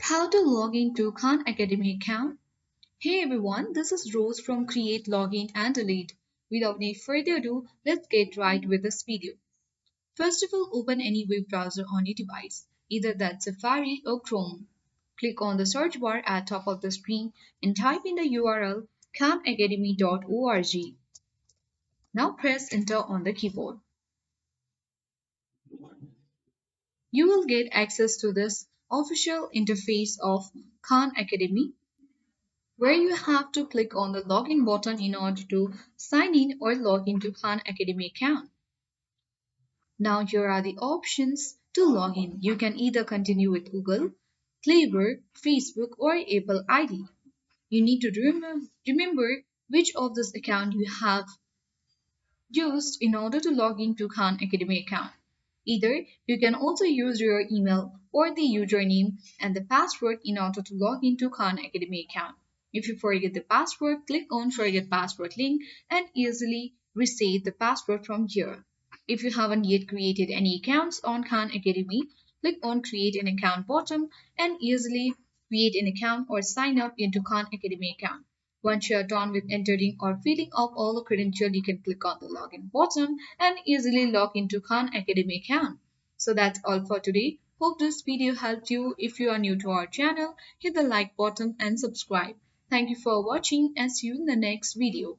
How to log into Khan Academy account? Hey everyone, this is Rose from Create Login and Delete. Without any further ado, let's get right with this video. First of all, open any web browser on your device, either that's Safari or Chrome. Click on the search bar at top of the screen and type in the URL khanacademy.org. Now press enter on the keyboard. You will get access to this official interface of Khan Academy, where you have to click on the login button in order to sign in or log into Khan Academy account. Now here are the options to log in. You can either continue with Google, Clever, Facebook or Apple ID. You need to remember which of this account you have used in order to log into Khan Academy account. Either you can also use your email or the username and the password in order to log into Khan Academy account. If you forget the password, click on Forget Password link and easily reset the password from here. If you haven't yet created any accounts on Khan Academy, click on Create an Account button and easily create an account or sign up into Khan Academy account. Once you are done with entering or filling up all the credentials, you can click on the login button and easily log into Khan Academy account. So that's all for today. Hope this video helped you. If you are new to our channel, hit the like button and subscribe. Thank you for watching and see you in the next video.